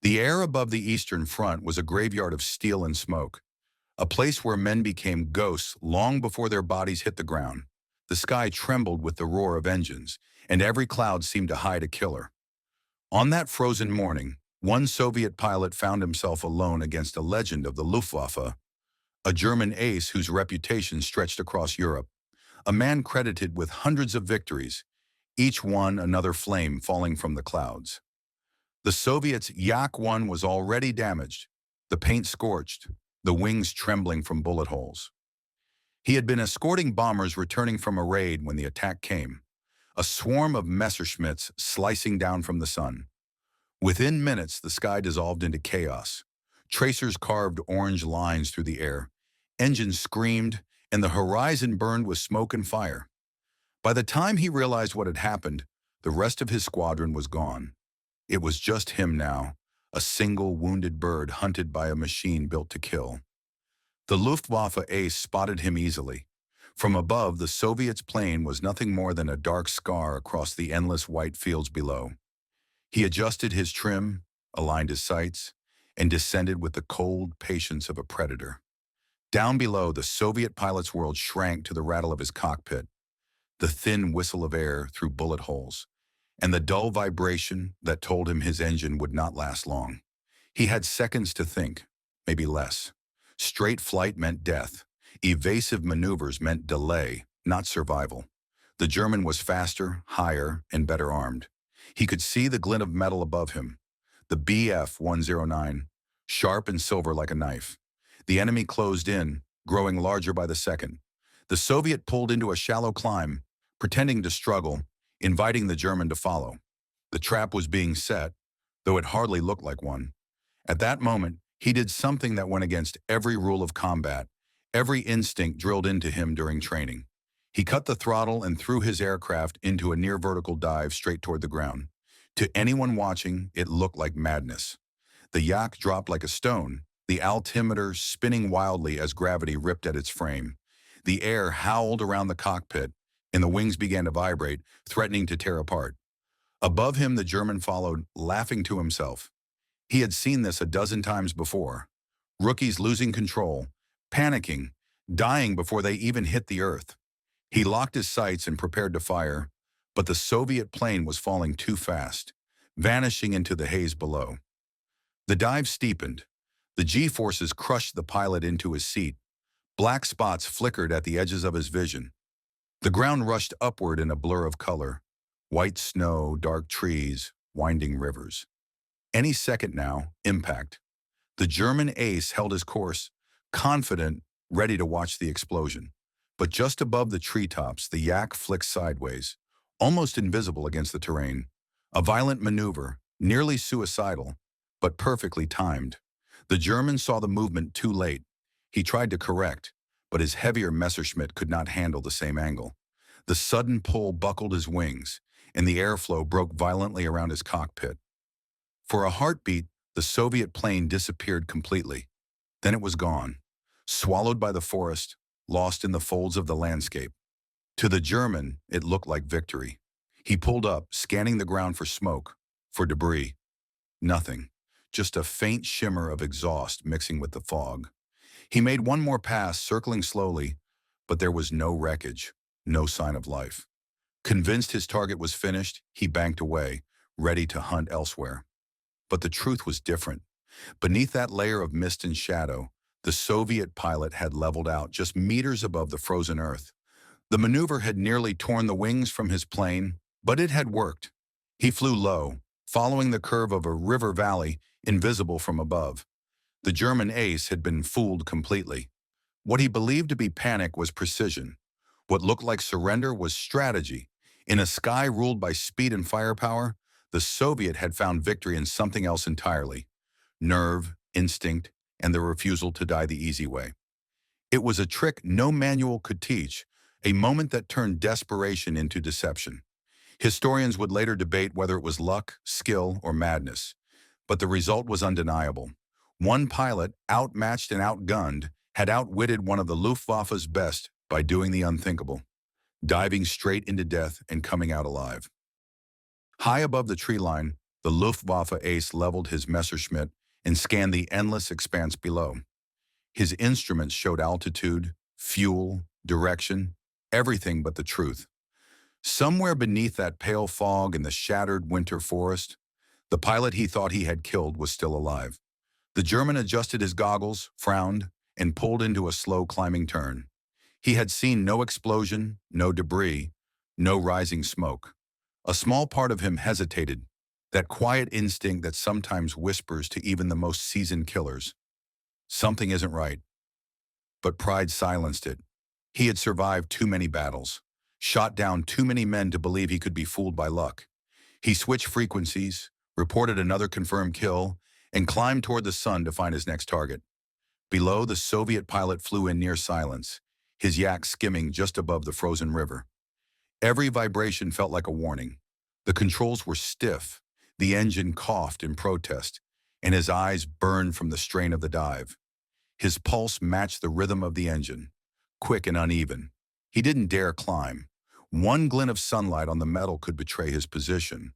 The air above the Eastern Front was a graveyard of steel and smoke, a place where men became ghosts long before their bodies hit the ground. The sky trembled with the roar of engines, and every cloud seemed to hide a killer. On that frozen morning, one Soviet pilot found himself alone against a legend of the Luftwaffe, a German ace whose reputation stretched across Europe, a man credited with hundreds of victories, each one another flame falling from the clouds. The Soviets' Yak-1 was already damaged, the paint scorched, the wings trembling from bullet holes. He had been escorting bombers returning from a raid when the attack came, a swarm of Messerschmitts slicing down from the sun. Within minutes, the sky dissolved into chaos. Tracers carved orange lines through the air, engines screamed, and the horizon burned with smoke and fire. By the time he realized what had happened, the rest of his squadron was gone. It was just him now, a single wounded bird hunted by a machine built to kill. The Luftwaffe ace spotted him easily. From above, the Soviets' plane was nothing more than a dark scar across the endless white fields below. He adjusted his trim, aligned his sights, and descended with the cold patience of a predator. Down below, the Soviet pilot's world shrank to the rattle of his cockpit, the thin whistle of air through bullet holes, and the dull vibration that told him his engine would not last long. He had seconds to think, maybe less. Straight flight meant death. Evasive maneuvers meant delay, not survival. The German was faster, higher, and better armed. He could see the glint of metal above him, the Bf-109, sharp and silver like a knife. The enemy closed in, growing larger by the second. The Soviet pulled into a shallow climb, pretending to struggle, inviting the German to follow. The trap was being set, though it hardly looked like one. At that moment, he did something that went against every rule of combat, every instinct drilled into him during training. He cut the throttle and threw his aircraft into a near-vertical dive straight toward the ground. To anyone watching, it looked like madness. The yak dropped like a stone, the altimeter spinning wildly as gravity ripped at its frame. The air howled around the cockpit, and the wings began to vibrate, threatening to tear apart. Above him, the German followed, laughing to himself. He had seen this a dozen times before. Rookies losing control, panicking, dying before they even hit the earth. He locked his sights and prepared to fire, but the Soviet plane was falling too fast, vanishing into the haze below. The dive steepened. The G-forces crushed the pilot into his seat. Black spots flickered at the edges of his vision. The ground rushed upward in a blur of color. White snow, dark trees, winding rivers. Any second now, impact. The German ace held his course, confident, ready to watch the explosion. But just above the treetops, the yak flicked sideways, almost invisible against the terrain. A violent maneuver, nearly suicidal, but perfectly timed. The German saw the movement too late. He tried to correct, but his heavier Messerschmitt could not handle the same angle. The sudden pull buckled his wings, and the airflow broke violently around his cockpit. For a heartbeat, the Soviet plane disappeared completely. Then it was gone, swallowed by the forest, lost in the folds of the landscape. To the German, it looked like victory. He pulled up, scanning the ground for smoke, for debris. Nothing, just a faint shimmer of exhaust mixing with the fog. He made one more pass, circling slowly, but there was no wreckage, no sign of life. Convinced his target was finished, he banked away, ready to hunt elsewhere. But the truth was different. Beneath that layer of mist and shadow, the Soviet pilot had leveled out just meters above the frozen earth. The maneuver had nearly torn the wings from his plane, but it had worked. He flew low, following the curve of a river valley, invisible from above. The German ace had been fooled completely. What he believed to be panic was precision. What looked like surrender was strategy. In a sky ruled by speed and firepower, the Soviet had found victory in something else entirely: nerve, instinct, and the refusal to die the easy way. It was a trick no manual could teach, a moment that turned desperation into deception. Historians would later debate whether it was luck, skill, or madness, but the result was undeniable. One pilot, outmatched and outgunned, had outwitted one of the Luftwaffe's best by doing the unthinkable, diving straight into death and coming out alive. High above the tree line, The Luftwaffe ace leveled his Messerschmitt and scanned the endless expanse below. His instruments showed altitude, fuel, direction, everything but the truth. Somewhere beneath that pale fog in the shattered winter forest, the pilot he thought he had killed was still alive. The German adjusted his goggles, frowned, and pulled into a slow climbing turn. He had seen no explosion, no debris, no rising smoke. A small part of him hesitated, that quiet instinct that sometimes whispers to even the most seasoned killers. Something isn't right. But pride silenced it. He had survived too many battles, shot down too many men to believe he could be fooled by luck. He switched frequencies, reported another confirmed kill, and climbed toward the sun to find his next target. Below, the Soviet pilot flew in near silence, his yak skimming just above the frozen river. Every vibration felt like a warning. The controls were stiff, the engine coughed in protest, and his eyes burned from the strain of the dive. His pulse matched the rhythm of the engine, quick and uneven. He didn't dare climb. One glint of sunlight on the metal could betray his position.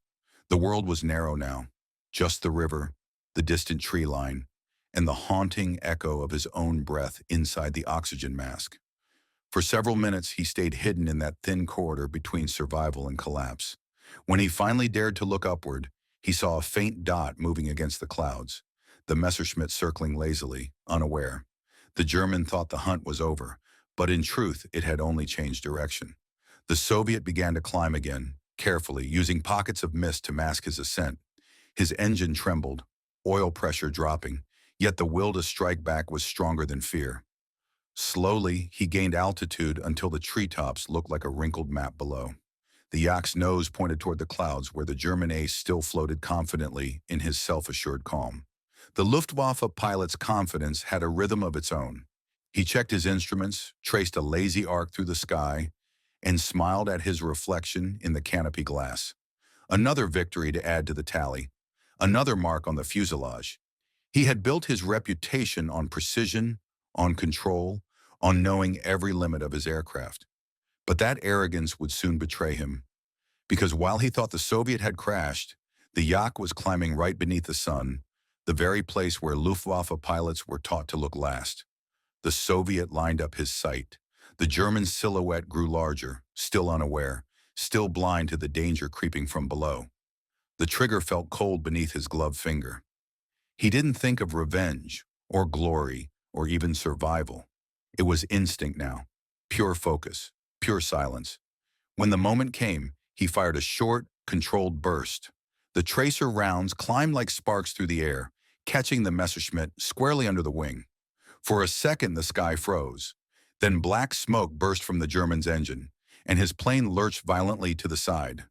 The world was narrow now, just the river, the distant tree line, and the haunting echo of his own breath inside the oxygen mask. For several minutes, he stayed hidden in that thin corridor between survival and collapse. When he finally dared to look upward, he saw a faint dot moving against the clouds, the Messerschmitt circling lazily, unaware. The German thought the hunt was over, but in truth, it had only changed direction. The Soviet began to climb again, carefully, using pockets of mist to mask his ascent. His engine trembled, oil pressure dropping, yet the will to strike back was stronger than fear. Slowly, he gained altitude until the treetops looked like a wrinkled map below. The yak's nose pointed toward the clouds where the German ace still floated confidently in his self-assured calm. The Luftwaffe pilot's confidence had a rhythm of its own. He checked his instruments, traced a lazy arc through the sky, and smiled at his reflection in the canopy glass. Another victory to add to the tally. Another mark on the fuselage. He had built his reputation on precision, on control, on knowing every limit of his aircraft. But that arrogance would soon betray him, because while he thought the Soviet had crashed, the yak was climbing right beneath the sun, the very place where Luftwaffe pilots were taught to look last. The Soviet lined up his sight. The German silhouette grew larger, still unaware, still blind to the danger creeping from below. The trigger felt cold beneath his gloved finger. He didn't think of revenge, or glory, or even survival. It was instinct now, pure focus, pure silence. When the moment came, he fired a short, controlled burst. The tracer rounds climbed like sparks through the air, catching the Messerschmitt squarely under the wing. For a second, the sky froze. Then black smoke burst from the German's engine, and his plane lurched violently to the side.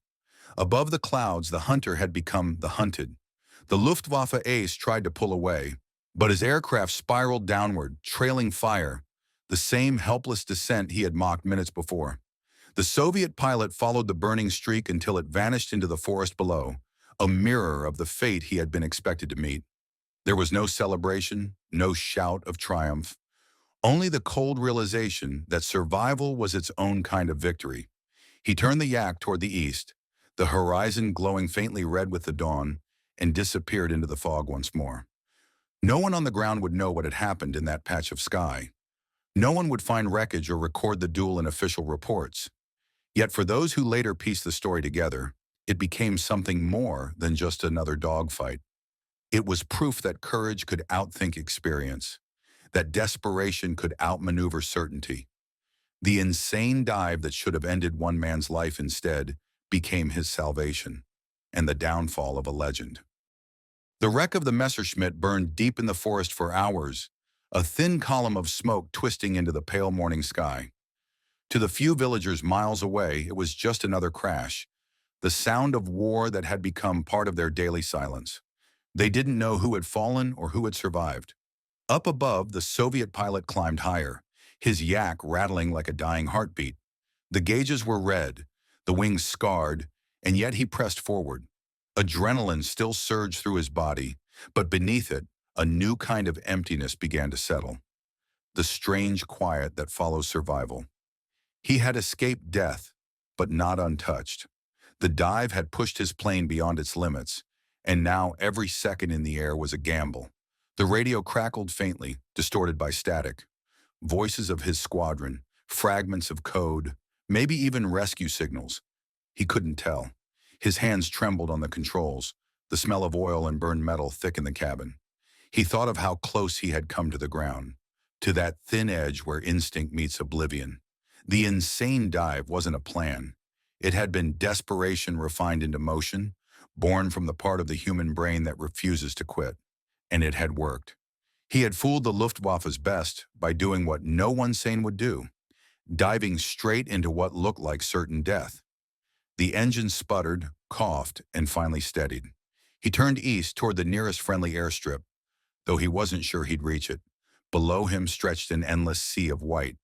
Above the clouds, the hunter had become the hunted. The Luftwaffe ace tried to pull away, but his aircraft spiraled downward, trailing fire, the same helpless descent he had mocked minutes before. The Soviet pilot followed the burning streak until it vanished into the forest below, a mirror of the fate he had been expected to meet. There was no celebration, no shout of triumph, only the cold realization that survival was its own kind of victory. He turned the yak toward the east, the horizon glowing faintly red with the dawn, and disappeared into the fog once more. No one on the ground would know what had happened in that patch of sky. No one would find wreckage or record the duel in official reports. Yet for those who later pieced the story together, it became something more than just another dogfight. It was proof that courage could outthink experience, that desperation could outmaneuver certainty. The insane dive that should have ended one man's life instead became his salvation, and the downfall of a legend. The wreck of the Messerschmitt burned deep in the forest for hours, a thin column of smoke twisting into the pale morning sky. To the few villagers miles away, it was just another crash, the sound of war that had become part of their daily silence. They didn't know who had fallen or who had survived. Up above, the Soviet pilot climbed higher, his yak rattling like a dying heartbeat. The gauges were red, the wings scarred, and yet he pressed forward. Adrenaline still surged through his body, but beneath it, a new kind of emptiness began to settle. The strange quiet that follows survival. He had escaped death, but not untouched. The dive had pushed his plane beyond its limits, And now every second in the air was a gamble. The radio crackled faintly, distorted by static. Voices of his squadron, fragments of code, maybe even rescue signals. He couldn't tell. His hands trembled on the controls, the smell of oil and burned metal thick in the cabin. He thought of how close he had come to the ground, to that thin edge where instinct meets oblivion. The insane dive wasn't a plan. It had been desperation refined into motion, born from the part of the human brain that refuses to quit. And it had worked. He had fooled the Luftwaffe's best by doing what no one sane would do, diving straight into what looked like certain death. The engine sputtered, coughed, and finally steadied. He turned east toward the nearest friendly airstrip, though he wasn't sure he'd reach it. Below him stretched an endless sea of white,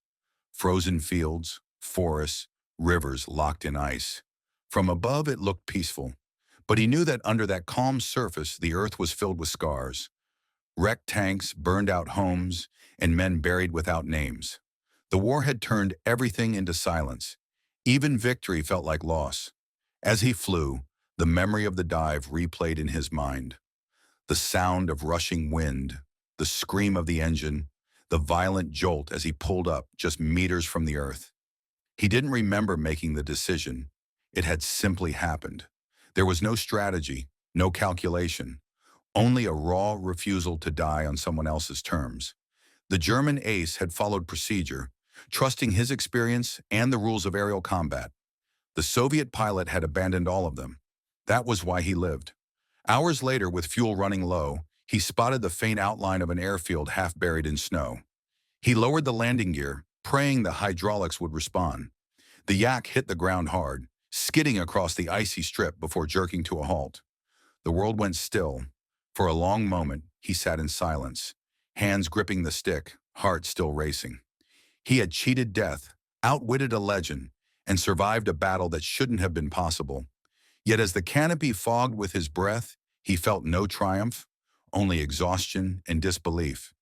frozen fields, forests, rivers locked in ice. From above it looked peaceful, but he knew that under that calm surface the earth was filled with scars. Wrecked tanks, burned out homes, and men buried without names. The war had turned everything into silence. Even victory felt like loss. As he flew, the memory of the dive replayed in his mind. The sound of rushing wind, the scream of the engine, the violent jolt as he pulled up just meters from the earth. He didn't remember making the decision. It had simply happened. There was no strategy, no calculation, only a raw refusal to die on someone else's terms. The German ace had followed procedure, trusting his experience and the rules of aerial combat. The Soviet pilot had abandoned all of them. That was why he lived. Hours later, with fuel running low, he spotted the faint outline of an airfield half buried in snow. He lowered the landing gear, praying the hydraulics would respond. The yak hit the ground hard, skidding across the icy strip before jerking to a halt. The world went still. For a long moment, he sat in silence, hands gripping the stick, heart still racing. He had cheated death, outwitted a legend, and survived a battle that shouldn't have been possible. Yet as the canopy fogged with his breath, he felt no triumph, only exhaustion and disbelief.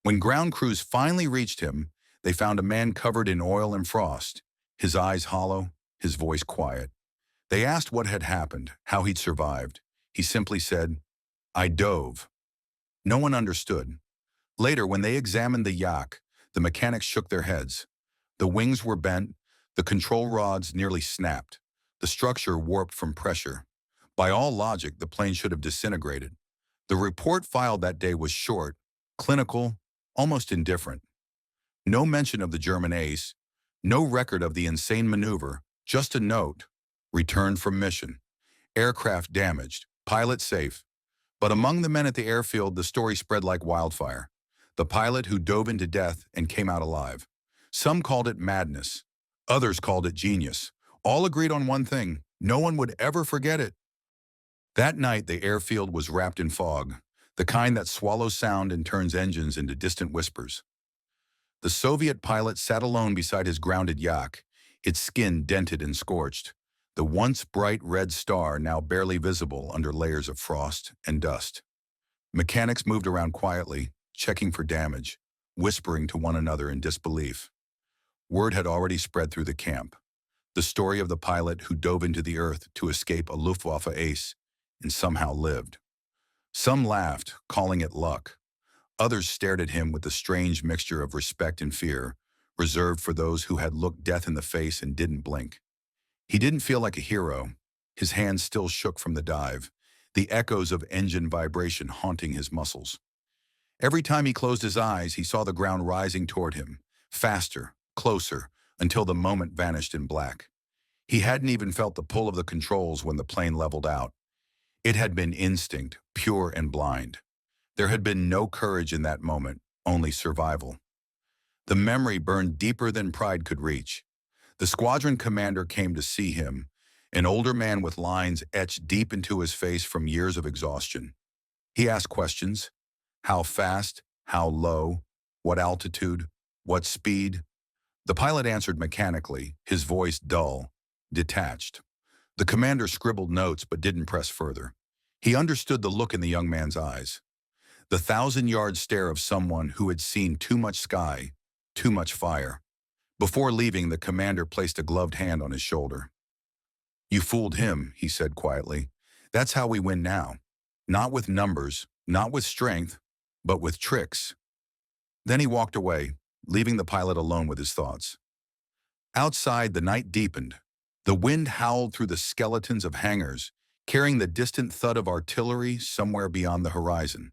When ground crews finally reached him, they found a man covered in oil and frost, his eyes hollow, his voice quiet. They asked what had happened, how he'd survived. He simply said, "I dove." No one understood. Later, when they examined the yak, the mechanics shook their heads. The wings were bent, the control rods nearly snapped, the structure warped from pressure. By all logic, the plane should have disintegrated. The report filed that day was short, clinical, almost indifferent. No mention of the German ace, no record of the insane maneuver, just a note: returned from mission. Aircraft damaged, pilot safe. But among the men at the airfield, the story spread like wildfire. The pilot who dove into death and came out alive. Some called it madness. Others called it genius. All agreed on one thing: no one would ever forget it. That night, the airfield was wrapped in fog, the kind that swallows sound and turns engines into distant whispers. The Soviet pilot sat alone beside his grounded yak, its skin dented and scorched, the once bright red star now barely visible under layers of frost and dust. Mechanics moved around quietly, checking for damage, whispering to one another in disbelief. Word had already spread through the camp. The story of the pilot who dove into the earth to escape a Luftwaffe ace and somehow lived. Some laughed, calling it luck. Others stared at him with a strange mixture of respect and fear, reserved for those who had looked death in the face and didn't blink. He didn't feel like a hero. His hands still shook from the dive, the echoes of engine vibration haunting his muscles. Every time he closed his eyes, he saw the ground rising toward him, faster, closer, until the moment vanished in black. He hadn't even felt the pull of the controls when the plane leveled out. It had been instinct, pure and blind. There had been no courage in that moment, only survival. The memory burned deeper than pride could reach. The squadron commander came to see him, an older man with lines etched deep into his face from years of exhaustion. He asked questions: how fast, how low, what altitude, what speed? The pilot answered mechanically, his voice dull, detached. The commander scribbled notes but didn't press further. He understood the look in the young man's eyes. The 1,000-yard stare of someone who had seen too much sky, too much fire. Before leaving, the commander placed a gloved hand on his shoulder. "You fooled him," he said quietly. "That's how we win now. Not with numbers, not with strength, but with tricks. Then he walked away, leaving the pilot alone with his thoughts. Outside, the night deepened. The wind howled through the skeletons of hangars, carrying the distant thud of artillery somewhere beyond the horizon.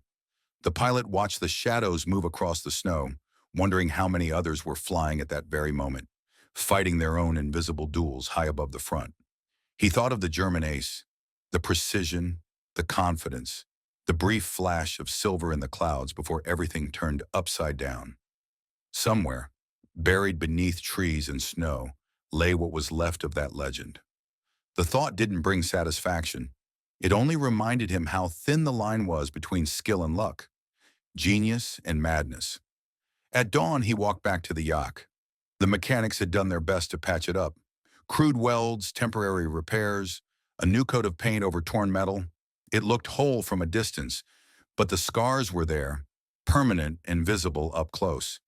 The pilot watched the shadows move across the snow, wondering how many others were flying at that very moment, fighting their own invisible duels high above the front. He thought of the German ace, the precision, the confidence, the brief flash of silver in the clouds before everything turned upside down. Somewhere, buried beneath trees and snow, lay what was left of that legend. The thought didn't bring satisfaction. It only reminded him how thin the line was between skill and luck, genius and madness. At dawn, he walked back to the yacht. The mechanics had done their best to patch it up. Crude welds, temporary repairs, a new coat of paint over torn metal. It looked whole from a distance, but the scars were there, permanent and visible up close.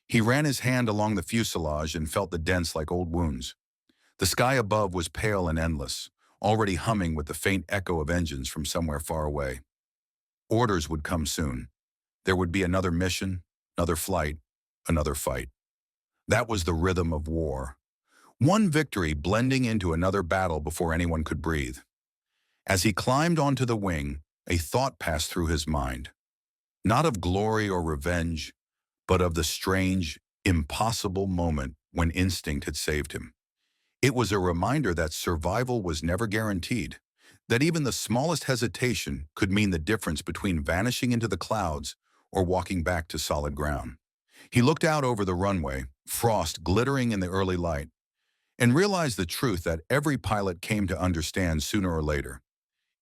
He ran his hand along the fuselage and felt the dents like old wounds. The sky above was pale and endless, already humming with the faint echo of engines from somewhere far away. Orders would come soon. There would be another mission, another flight, another fight. That was the rhythm of war. One victory blending into another battle before anyone could breathe. As he climbed onto the wing, a thought passed through his mind. Not of glory or revenge, but of the strange, impossible moment when instinct had saved him. It was a reminder that survival was never guaranteed, that even the smallest hesitation could mean the difference between vanishing into the clouds or walking back to solid ground. He looked out over the runway, frost glittering in the early light, and realized the truth that every pilot came to understand sooner or later.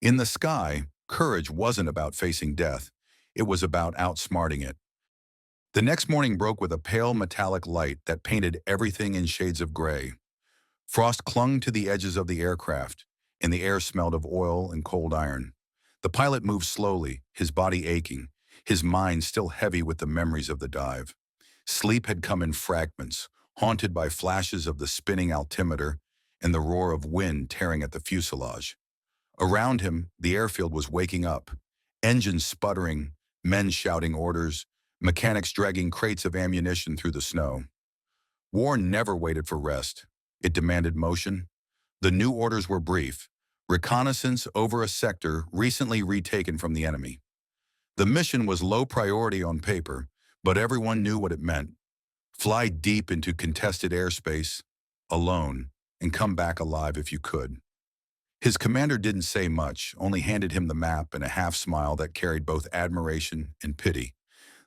In the sky, courage wasn't about facing death. It was about outsmarting it. The next morning broke with a pale metallic light that painted everything in shades of gray. Frost clung to the edges of the aircraft, and the air smelled of oil and cold iron. The pilot moved slowly, his body aching, his mind still heavy with the memories of the dive. Sleep had come in fragments, haunted by flashes of the spinning altimeter and the roar of wind tearing at the fuselage. Around him, the airfield was waking up, engines sputtering, men shouting orders, mechanics dragging crates of ammunition through the snow. War never waited for rest. It demanded motion. The new orders were brief: reconnaissance over a sector recently retaken from the enemy. The mission was low priority on paper, but everyone knew what it meant. Fly deep into contested airspace, alone, and come back alive if you could. His commander didn't say much, only handed him the map and a half-smile that carried both admiration and pity.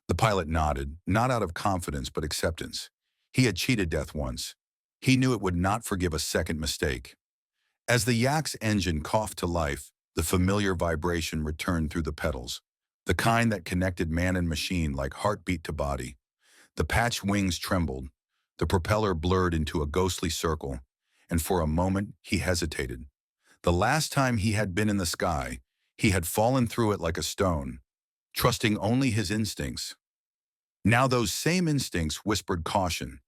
The pilot nodded, not out of confidence but acceptance. He had cheated death once. He knew it would not forgive a second mistake. As the yak's engine coughed to life, the familiar vibration returned through the pedals, the kind that connected man and machine like heartbeat to body. The patched wings trembled, the propeller blurred into a ghostly circle, and for a moment he hesitated. The last time he had been in the sky, he had fallen through it like a stone, trusting only his instincts. Now those same instincts whispered caution.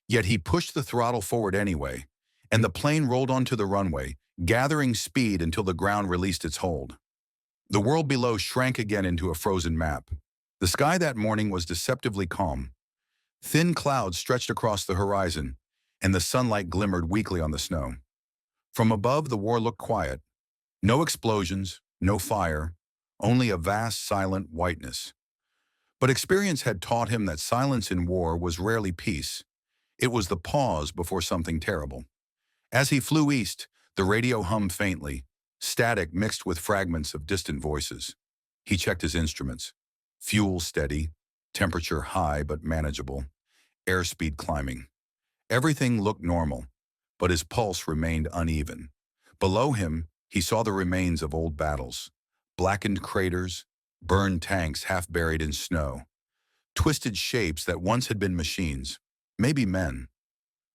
Yet he pushed the throttle forward anyway, and the plane rolled onto the runway, gathering speed until the ground released its hold. The world below shrank again into a frozen map. The sky that morning was deceptively calm. Thin clouds stretched across the horizon, and the sunlight glimmered weakly on the snow. From above, the war looked quiet. No explosions, no fire, only a vast, silent whiteness. But experience had taught him that silence in war was rarely peace. It was the pause before something terrible. As he flew east, the radio hummed faintly, static mixed with fragments of distant voices. He checked his instruments. Fuel steady, temperature high but manageable, airspeed climbing. Everything looked normal, but his pulse remained uneven. Below him, he saw the remains of old battles, blackened craters, burned tanks half buried in snow, twisted shapes that once had been machines, maybe men.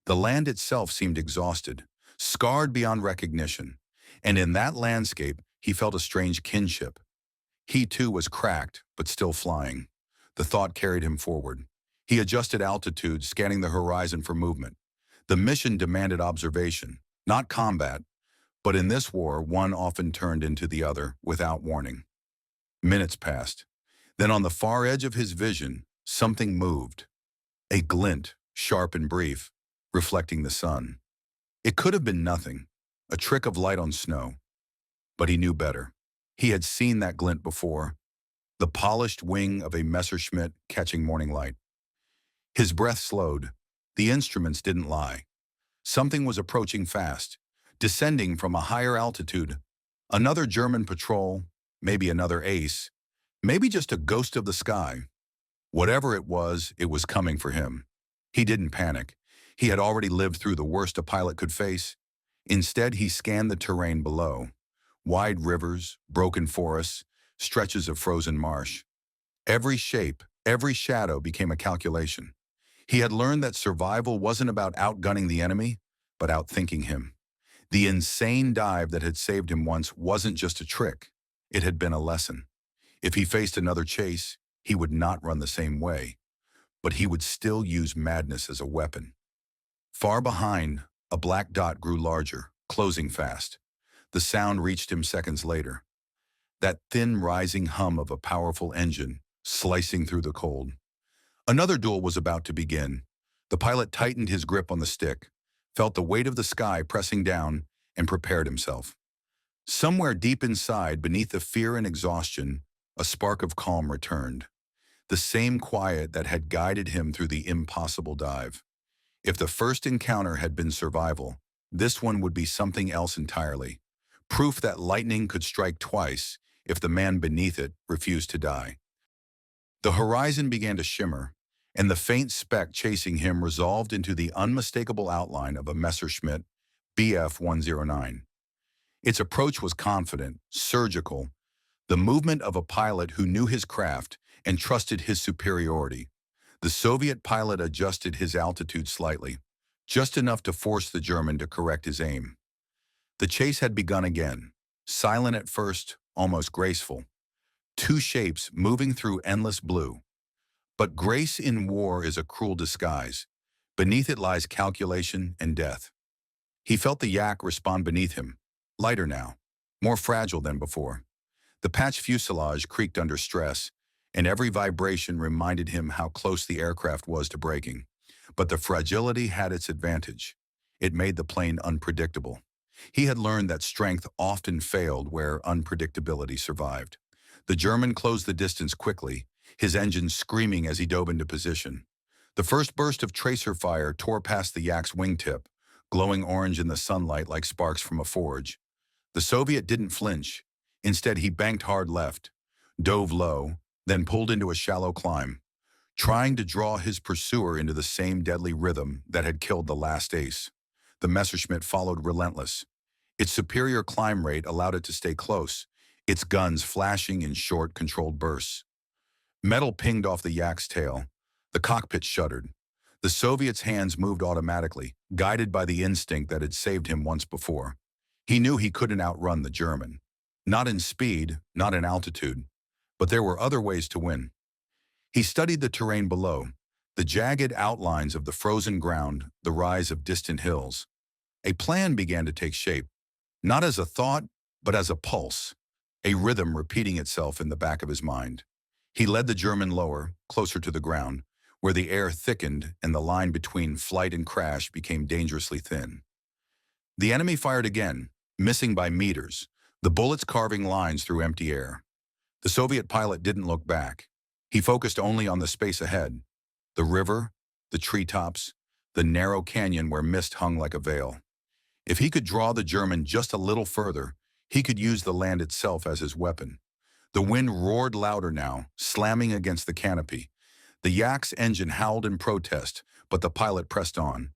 The land itself seemed exhausted, scarred beyond recognition, and in that landscape he felt a strange kinship. He too was cracked, but still flying. The thought carried him forward. He adjusted altitude, scanning the horizon for movement. The mission demanded observation, not combat, but in this war one often turned into the other without warning. Minutes passed. Then on the far edge of his vision, something moved. A glint, sharp and brief, reflecting the sun. It could have been nothing, a trick of light on snow. But he knew better. He had seen that glint before, the polished wing of a Messerschmitt catching morning light. His breath slowed. The instruments didn't lie. Something was approaching fast, descending from a higher altitude. Another German patrol, maybe another ace, maybe just a ghost of the sky. Whatever it was coming for him. He didn't panic. He had already lived through the worst a pilot could face. Instead, he scanned the terrain below. Wide rivers, broken forests, stretches of frozen marsh. Every shape, every shadow became a calculation. He had learned that survival wasn't about outgunning the enemy, but outthinking him. The insane dive that had saved him once wasn't just a trick. It had been a lesson. If he faced another chase, he would not run the same way, but he would still use madness as a weapon. Far behind, a black dot grew larger, closing fast. The sound reached him seconds later. That thin rising hum of a powerful engine, slicing through the cold. Another duel was about to begin. The pilot tightened his grip on the stick, felt the weight of the sky pressing down, and prepared himself. Somewhere deep inside, beneath the fear and exhaustion, a spark of calm returned. The same quiet that had guided him through the impossible dive. If the first encounter had been survival, this one would be something else entirely. Proof that lightning could strike twice if the man beneath it refused to die. The horizon began to shimmer, and the faint speck chasing him resolved into the unmistakable outline of a Messerschmitt Bf 109. Its approach was confident, surgical, the movement of a pilot who knew his craft and trusted his superiority. The Soviet pilot adjusted his altitude slightly, just enough to force the German to correct his aim. The chase had begun again, silent at first, almost graceful. Two shapes moving through endless blue. But grace in war is a cruel disguise. Beneath it lies calculation and death. He felt the yak respond beneath him, lighter now, more fragile than before. The patch fuselage creaked under stress, and every vibration reminded him how close the aircraft was to breaking. But the fragility had its advantage. It made the plane unpredictable. He had learned that strength often failed where unpredictability survived. The German closed the distance quickly, his engine screaming as he dove into position. The first burst of tracer fire tore past the yak's wingtip, glowing orange in the sunlight like sparks from a forge. The Soviet didn't flinch. Instead, he banked hard left, dove low, then pulled into a shallow climb, trying to draw his pursuer into the same deadly rhythm that had killed the last ace. The Messerschmitt followed relentless. Its superior climb rate allowed it to stay close, its guns flashing in short, controlled bursts. Metal pinged off the yak's tail. The cockpit shuddered. The Soviet's hands moved automatically, guided by the instinct that had saved him once before. He knew he couldn't outrun the German. Not in speed, not in altitude, but there were other ways to win. He studied the terrain below, the jagged outlines of the frozen ground, the rise of distant hills. A plan began to take shape, not as a thought, but as a pulse, a rhythm repeating itself in the back of his mind. He led the German lower, closer to the ground, where the air thickened and the line between flight and crash became dangerously thin. The enemy fired again, missing by meters, the bullets carving lines through empty air. The Soviet pilot didn't look back. He focused only on the space ahead, the river, the treetops, the narrow canyon where mist hung like a veil. If he could draw the German just a little further, he could use the land itself as his weapon. The wind roared louder now, slamming against the canopy. The yak's engine howled in protest, but the pilot pressed on.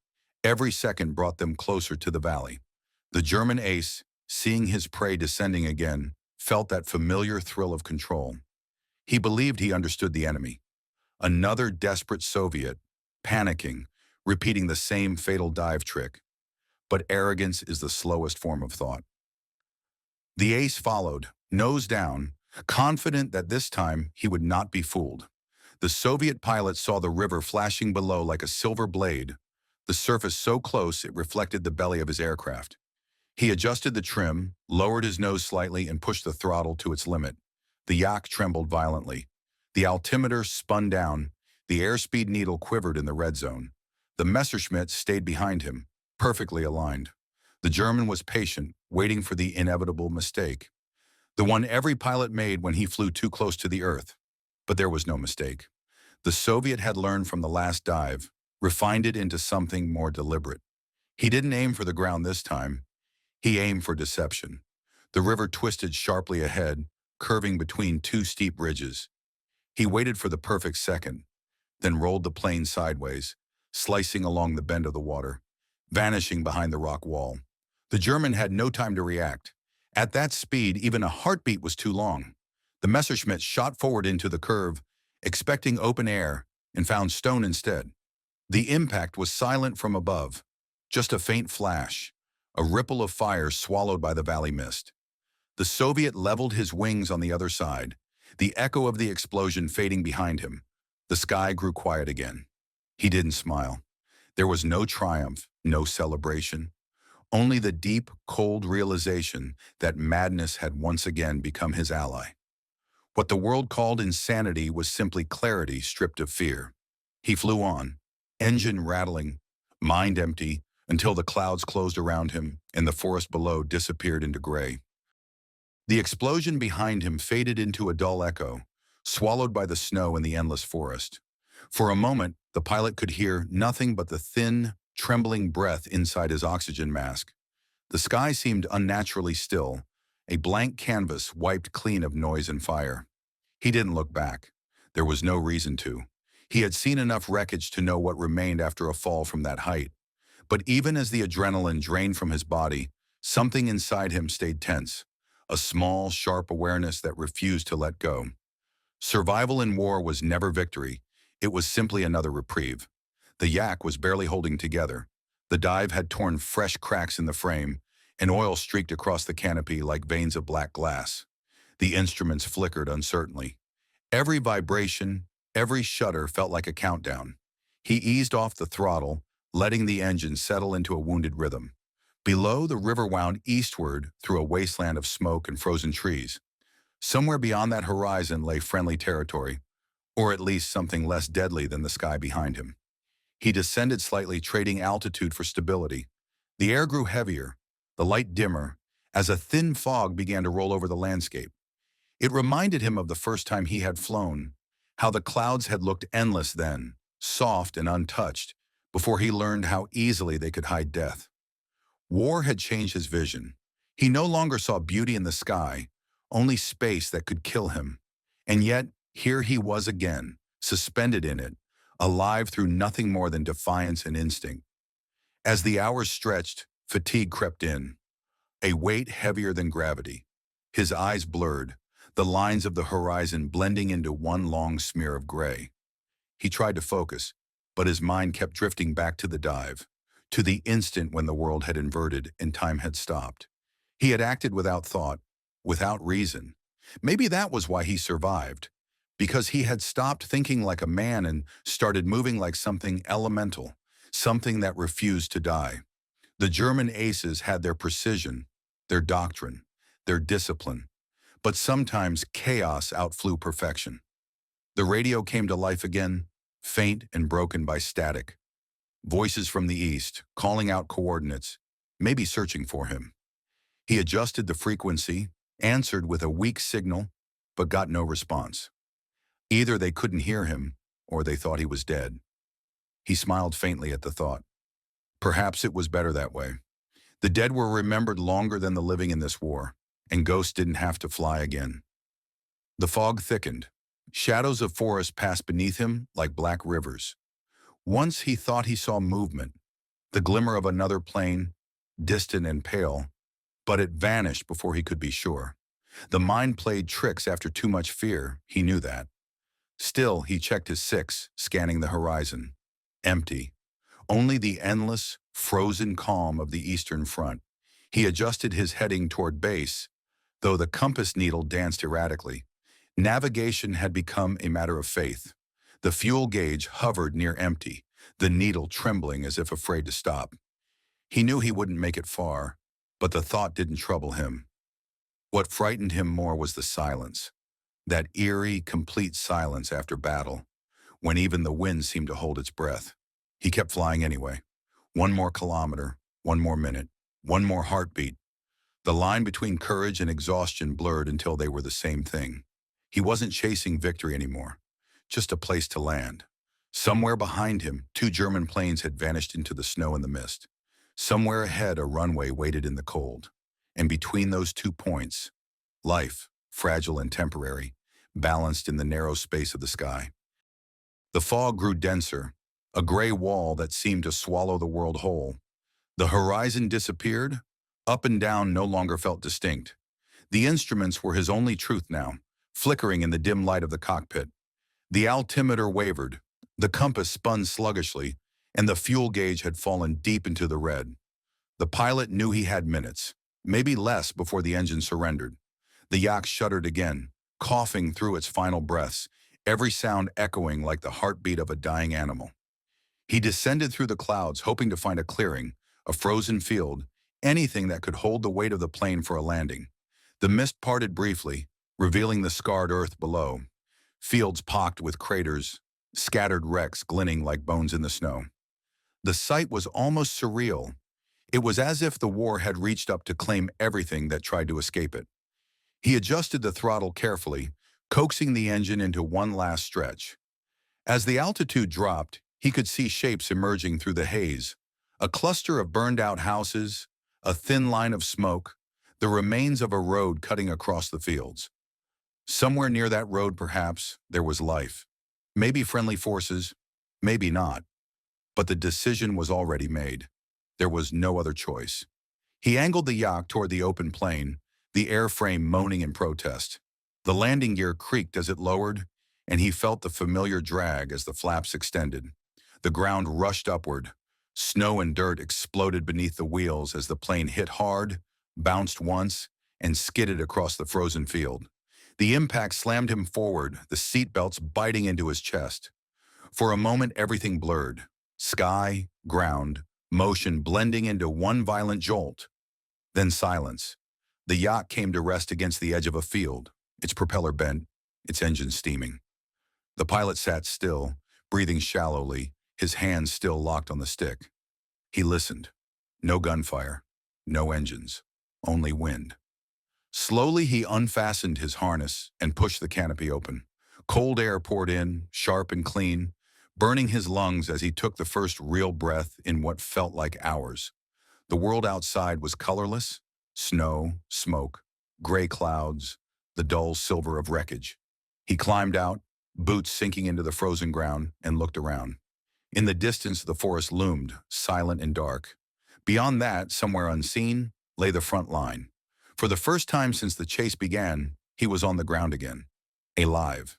Every second brought them closer to the valley. The German ace, seeing his prey descending again, felt that familiar thrill of control. He believed he understood the enemy. Another desperate Soviet, panicking, repeating the same fatal dive trick. But arrogance is the slowest form of thought. The ace followed, nose down, confident that this time he would not be fooled. The Soviet pilot saw the river flashing below like a silver blade, the surface so close it reflected the belly of his aircraft. He adjusted the trim, lowered his nose slightly, and pushed the throttle to its limit. The yak trembled violently. The altimeter spun down. The airspeed needle quivered in the red zone. The Messerschmitt stayed behind him, perfectly aligned. The German was patient, waiting for the inevitable mistake. The one every pilot made when he flew too close to the Earth. But there was no mistake. The Soviet had learned from the last dive, refined it into something more deliberate. He didn't aim for the ground this time. He aimed for deception. The river twisted sharply ahead, curving between two steep ridges. He waited for the perfect second, then rolled the plane sideways, slicing along the bend of the water, vanishing behind the rock wall. The German had no time to react. At that speed, even a heartbeat was too long. The Messerschmitt shot forward into the curve, expecting open air, and found stone instead. The impact was silent from above, just a faint flash, a ripple of fire swallowed by the valley mist. The Soviet leveled his wings on the other side, the echo of the explosion fading behind him. The sky grew quiet again. He didn't smile. There was no triumph, no celebration, only the deep, cold realization that madness had once again become his ally. What the world called insanity was simply clarity stripped of fear. He flew on, engine rattling, mind empty, until the clouds closed around him and the forest below disappeared into gray. The explosion behind him faded into a dull echo, swallowed by the snow in the endless forest. For a moment, the pilot could hear nothing but the thin, trembling breath inside his oxygen mask. The sky seemed unnaturally still, a blank canvas wiped clean of noise and fire. He didn't look back. There was no reason to. He had seen enough wreckage to know what remained after a fall from that height. But even as the adrenaline drained from his body, something inside him stayed tense, a small, sharp awareness that refused to let go. Survival in war was never victory. It was simply another reprieve. The yak was barely holding together. The dive had torn fresh cracks in the frame, and oil streaked across the canopy like veins of black glass. The instruments flickered uncertainly. Every vibration, every shudder felt like a countdown. He eased off the throttle, letting the engine settle into a wounded rhythm. Below, the river wound eastward through a wasteland of smoke and frozen trees. Somewhere beyond that horizon lay friendly territory, or at least something less deadly than the sky behind him. He descended slightly, trading altitude for stability. The air grew heavier, the light dimmer, as a thin fog began to roll over the landscape. It reminded him of the first time he had flown, how the clouds had looked endless then, soft and untouched, before he learned how easily they could hide death. War had changed his vision. He no longer saw beauty in the sky, only space that could kill him. And yet, here he was again, suspended in it, alive through nothing more than defiance and instinct. As the hours stretched, fatigue crept in, a weight heavier than gravity. His eyes blurred, the lines of the horizon blending into one long smear of gray. He tried to focus, but his mind kept drifting back to the dive, to the instant when the world had inverted and time had stopped. He had acted without thought, without reason. Maybe that was why he survived, because he had stopped thinking like a man and started moving like something elemental, something that refused to die. The German aces had their precision, their doctrine, their discipline, but sometimes chaos outflew perfection. The radio came to life again, faint and broken by static. Voices from the east, calling out coordinates, maybe searching for him. He adjusted the frequency, answered with a weak signal, but got no response. Either they couldn't hear him, or they thought he was dead. He smiled faintly at the thought. Perhaps it was better that way. The dead were remembered longer than the living in this war, and ghosts didn't have to fly again. The fog thickened. Shadows of forest passed beneath him like black rivers. Once he thought he saw movement, the glimmer of another plane, distant and pale, but it vanished before he could be sure. The mind played tricks after too much fear, he knew that. Still, he checked his six, scanning the horizon. Empty. Only the endless, frozen calm of the eastern front. He adjusted his heading toward base, though the compass needle danced erratically. Navigation had become a matter of faith. The fuel gauge hovered near empty, the needle trembling as if afraid to stop. He knew he wouldn't make it far, but the thought didn't trouble him. What frightened him more was the silence. That eerie, complete silence after battle, when even the wind seemed to hold its breath. He kept flying anyway. One more kilometer, one more minute, one more heartbeat. The line between courage and exhaustion blurred until they were the same thing. He wasn't chasing victory anymore, just a place to land. Somewhere behind him, two German planes had vanished into the snow and the mist. Somewhere ahead, a runway waited in the cold. And between those 2 points, life, fragile and temporary, balanced in the narrow space of the sky. The fog grew denser, a gray wall that seemed to swallow the world whole. The horizon disappeared. Up and down no longer felt distinct. The instruments were his only truth now, flickering in the dim light of the cockpit. The altimeter wavered, the compass spun sluggishly, and the fuel gauge had fallen deep into the red. The pilot knew he had minutes, maybe less, before the engine surrendered. The yacht shuddered again, coughing through its final breaths, every sound echoing like the heartbeat of a dying animal. He descended through the clouds, hoping to find a clearing, a frozen field, anything that could hold the weight of the plane for a landing. The mist parted briefly, revealing the scarred earth below, fields pocked with craters, scattered wrecks glinting like bones in the snow. The sight was almost surreal. It was as if the war had reached up to claim everything that tried to escape it. He adjusted the throttle carefully, coaxing the engine into one last stretch. As the altitude dropped, he could see shapes emerging through the haze. A cluster of burned-out houses, a thin line of smoke, the remains of a road cutting across the fields. Somewhere near that road, perhaps, there was life. Maybe friendly forces, maybe not. But the decision was already made. There was no other choice. He angled the yacht toward the open plain, the airframe moaning in protest. The landing gear creaked as it lowered, and he felt the familiar drag as the flaps extended. The ground rushed upward. Snow and dirt exploded beneath the wheels as the plane hit hard, bounced once, and skidded across the frozen field. The impact slammed him forward, the seatbelts biting into his chest. For a moment, everything blurred. Sky, ground, motion blending into one violent jolt. Then silence. The yacht came to rest against the edge of a field, its propeller bent, its engine steaming. The pilot sat still, breathing shallowly, his hands still locked on the stick. He listened. No gunfire, no engines, only wind. Slowly he unfastened his harness and pushed the canopy open. Cold air poured in, sharp and clean, burning his lungs as he took the first real breath in what felt like hours. The world outside was colorless: snow, smoke, gray clouds, the dull silver of wreckage. He climbed out, boots sinking into the frozen ground, and looked around. In the distance, the forest loomed, silent and dark. Beyond that, somewhere unseen, lay the front line. For the first time since the chase began, he was on the ground again, alive.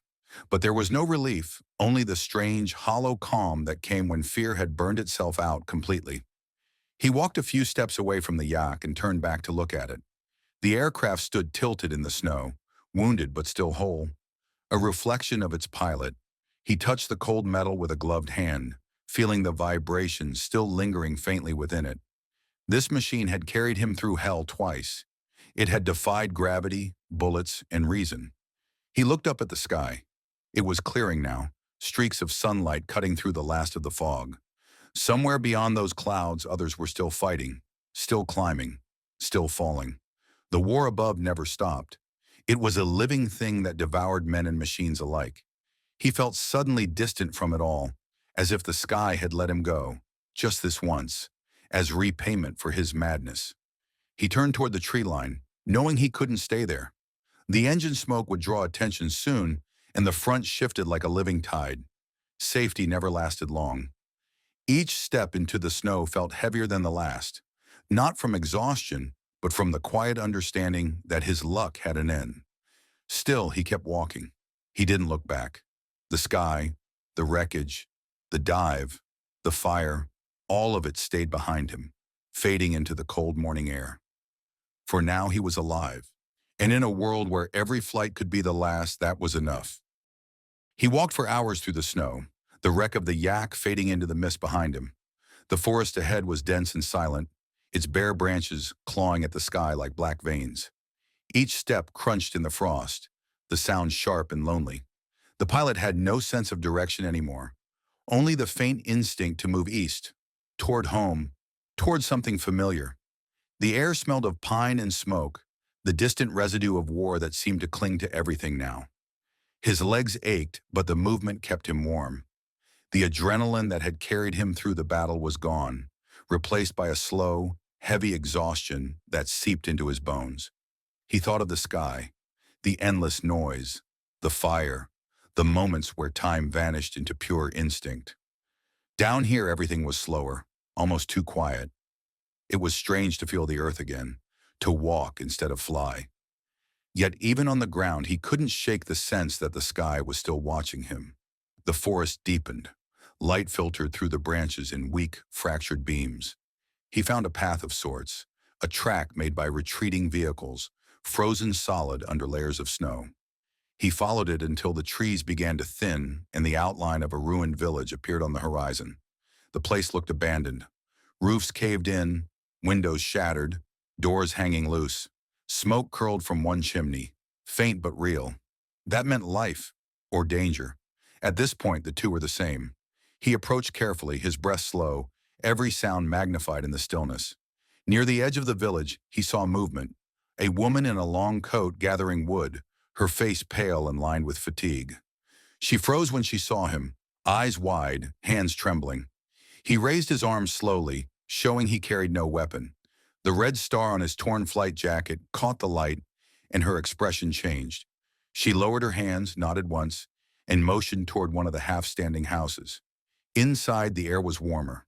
But there was no relief, only the strange, hollow calm that came when fear had burned itself out completely. He walked a few steps away from the yacht and turned back to look at it. The aircraft stood tilted in the snow, wounded but still whole, a reflection of its pilot. He touched the cold metal with a gloved hand, feeling the vibration still lingering faintly within it. This machine had carried him through hell twice. It had defied gravity, bullets, and reason. He looked up at the sky. It was clearing now, streaks of sunlight cutting through the last of the fog. Somewhere beyond those clouds, others were still fighting, still climbing, still falling. The war above never stopped. It was a living thing that devoured men and machines alike. He felt suddenly distant from it all, as if the sky had let him go, just this once, as repayment for his madness. He turned toward the tree line, knowing he couldn't stay there. The engine smoke would draw attention soon, and the front shifted like a living tide. Safety never lasted long. Each step into the snow felt heavier than the last, not from exhaustion, but from the quiet understanding that his luck had an end. Still, he kept walking. He didn't look back. The sky, the wreckage, the dive, the fire, all of it stayed behind him, fading into the cold morning air. For now he was alive, and in a world where every flight could be the last, that was enough. He walked for hours through the snow, the wreck of the yak fading into the mist behind him. The forest ahead was dense and silent, its bare branches clawing at the sky like black veins. Each step crunched in the frost, the sound sharp and lonely. The pilot had no sense of direction anymore, only the faint instinct to move east, toward home, toward something familiar. The air smelled of pine and smoke, the distant residue of war that seemed to cling to everything now. His legs ached, but the movement kept him warm. The adrenaline that had carried him through the battle was gone, replaced by a slow, heavy exhaustion that seeped into his bones. He thought of the sky, the endless noise, the fire, the moments where time vanished into pure instinct. Down here everything was slower, almost too quiet. It was strange to feel the earth again, to walk instead of fly. Yet even on the ground he couldn't shake the sense that the sky was still watching him. The forest deepened. Light filtered through the branches in weak, fractured beams. He found a path of sorts, a track made by retreating vehicles, frozen solid under layers of snow. He followed it until the trees began to thin and the outline of a ruined village appeared on the horizon. The place looked abandoned. Roofs caved in, windows shattered, doors hanging loose. Smoke curled from one chimney, faint but real. That meant life, or danger. At this point, the two were the same. He approached carefully, his breath slow, every sound magnified in the stillness. Near the edge of the village, he saw movement. A woman in a long coat gathering wood, her face pale and lined with fatigue. She froze when she saw him, eyes wide, hands trembling. He raised his arms slowly, showing he carried no weapon. The red star on his torn flight jacket caught the light, and her expression changed. She lowered her hands, nodded once, and motioned toward one of the half-standing houses. Inside, the air was warmer.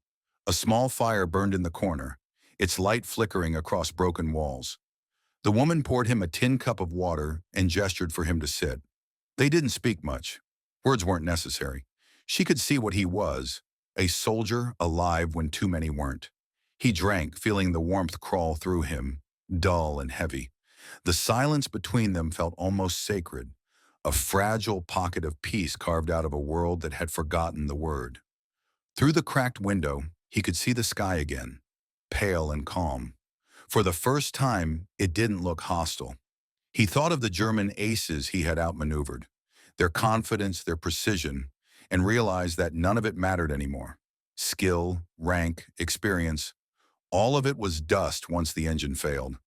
A small fire burned in the corner, its light flickering across broken walls. The woman poured him a tin cup of water and gestured for him to sit. They didn't speak much. Words weren't necessary. She could see what he was, a soldier alive when too many weren't. He drank, feeling the warmth crawl through him, dull and heavy. The silence between them felt almost sacred, a fragile pocket of peace carved out of a world that had forgotten the word. Through the cracked window, he could see the sky again, pale and calm. For the first time, it didn't look hostile. He thought of the German aces he had outmaneuvered, their confidence, their precision, and realized that none of it mattered anymore. Skill, rank, experience, all of it was dust once the engine failed.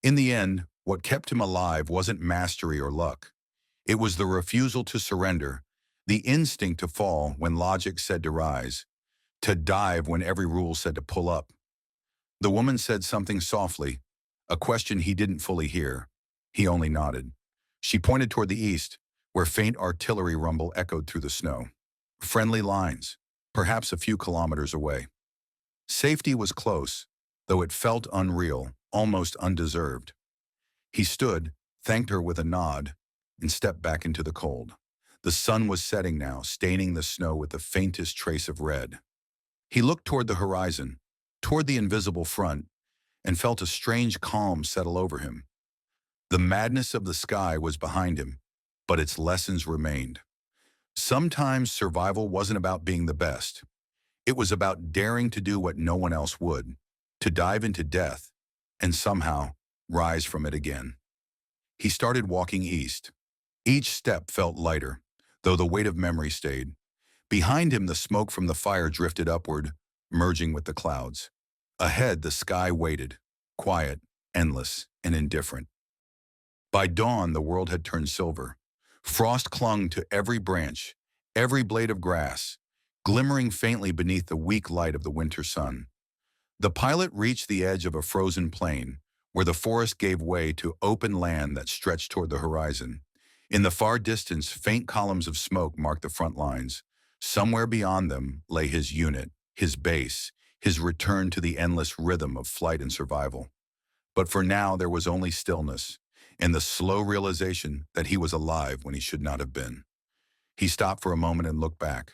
In the end, what kept him alive wasn't mastery or luck. It was the refusal to surrender, the instinct to fall when logic said to rise, to dive when every rule said to pull up. The woman said something softly, a question he didn't fully hear. He only nodded. She pointed toward the east, where faint artillery rumble echoed through the snow. Friendly lines, perhaps a few kilometers away. Safety was close, though it felt unreal, almost undeserved. He stood, thanked her with a nod, and stepped back into the cold. The sun was setting now, staining the snow with the faintest trace of red. He looked toward the horizon, toward the invisible front, and felt a strange calm settle over him. The madness of the sky was behind him, but its lessons remained. Sometimes survival wasn't about being the best. It was about daring to do what no one else would, to dive into death, and somehow rise from it again. He started walking east. Each step felt lighter, though the weight of memory stayed. Behind him, the smoke from the fire drifted upward, merging with the clouds. Ahead, the sky waited, quiet, endless, and indifferent. By dawn, the world had turned silver. Frost clung to every branch, every blade of grass, glimmering faintly beneath the weak light of the winter sun. The pilot reached the edge of a frozen plain, where the forest gave way to open land that stretched toward the horizon. In the far distance, faint columns of smoke marked the front lines. Somewhere beyond them lay his unit, his base, his return to the endless rhythm of flight and survival. But for now, there was only stillness, and the slow realization that he was alive when he should not have been. He stopped for a moment and looked back.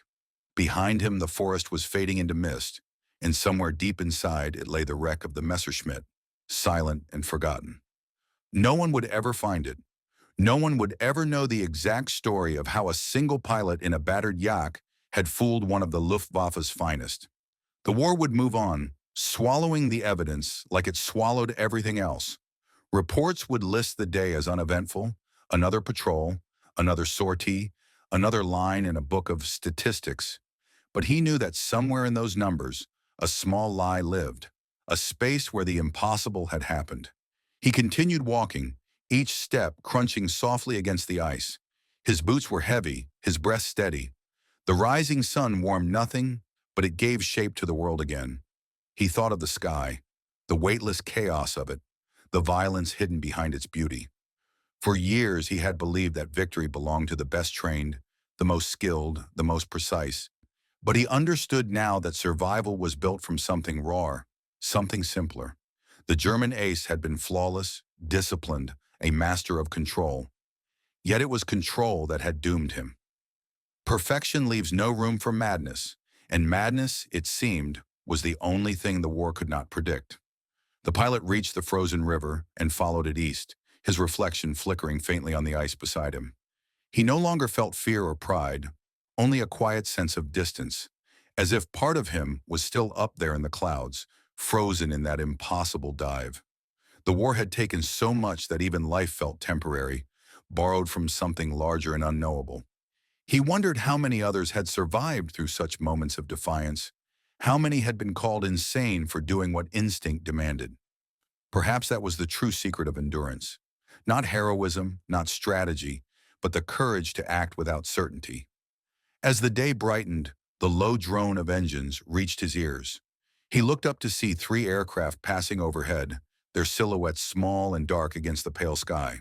Behind him, the forest was fading into mist, and somewhere deep inside it lay the wreck of the Messerschmitt, silent and forgotten. No one would ever find it. No one would ever know the exact story of how a single pilot in a battered yak had fooled one of the Luftwaffe's finest. The war would move on, swallowing the evidence like it swallowed everything else. Reports would list the day as uneventful, Another patrol, another sortie, another line in a book of statistics. But he knew that somewhere in those numbers, a small lie lived, a space where the impossible had happened. He continued walking, each step crunching softly against the ice. His boots were heavy, his breath steady. The rising sun warmed nothing, but it gave shape to the world again. He thought of the sky, the weightless chaos of it, the violence hidden behind its beauty. For years he had believed that victory belonged to the best trained, the most skilled, the most precise. But he understood now that survival was built from something rawer, something simpler. The German ace had been flawless, disciplined, a master of control. Yet it was control that had doomed him. Perfection leaves no room for madness, and madness, it seemed, was the only thing the war could not predict. The pilot reached the frozen river and followed it east, his reflection flickering faintly on the ice beside him. He no longer felt fear or pride, only a quiet sense of distance, as if part of him was still up there in the clouds, frozen in that impossible dive. The war had taken so much that even life felt temporary, borrowed from something larger and unknowable. He wondered how many others had survived through such moments of defiance, how many had been called insane for doing what instinct demanded. Perhaps that was the true secret of endurance. Not heroism, not strategy, but the courage to act without certainty. As the day brightened, the low drone of engines reached his ears. He looked up to see 3 aircraft passing overhead, their silhouettes small and dark against the pale sky.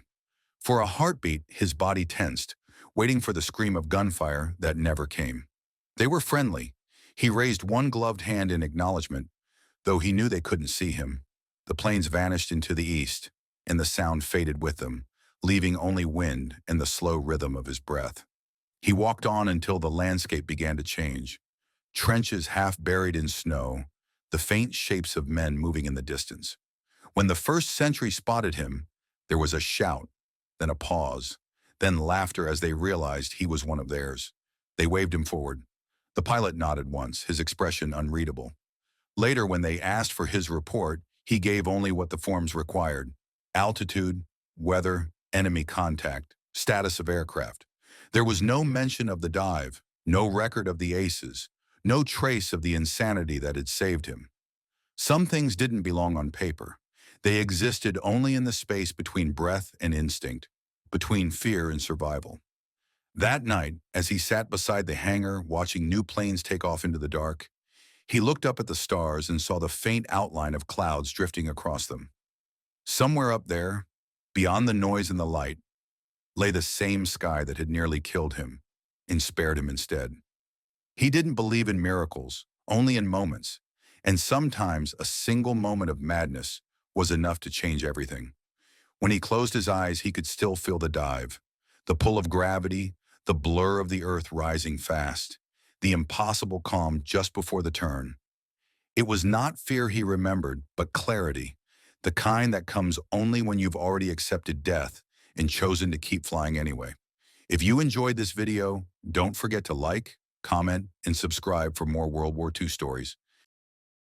For a heartbeat, his body tensed, waiting for the scream of gunfire that never came. They were friendly. He raised one gloved hand in acknowledgement, though he knew they couldn't see him. The planes vanished into the east, and the sound faded with them, leaving only wind and the slow rhythm of his breath. He walked on until the landscape began to change. Trenches half buried in snow, the faint shapes of men moving in the distance. When the first sentry spotted him, there was a shout, then a pause, then laughter as they realized he was one of theirs. They waved him forward. The pilot nodded once, his expression unreadable. Later, when they asked for his report, he gave only what the forms required: altitude, weather, enemy contact, status of aircraft. There was no mention of the dive, no record of the aces, no trace of the insanity that had saved him. Some things didn't belong on paper. They existed only in the space between breath and instinct, between fear and survival. That night, as he sat beside the hangar watching new planes take off into the dark, he looked up at the stars and saw the faint outline of clouds drifting across them. Somewhere up there, beyond the noise and the light, lay the same sky that had nearly killed him and spared him instead. He didn't believe in miracles, only in moments, and sometimes a single moment of madness was enough to change everything. When he closed his eyes, he could still feel the dive, the pull of gravity, the blur of the earth rising fast, the impossible calm just before the turn. It was not fear he remembered, but clarity, the kind that comes only when you've already accepted death and chosen to keep flying anyway. If you enjoyed this video, don't forget to like, comment, and subscribe for more World War II stories.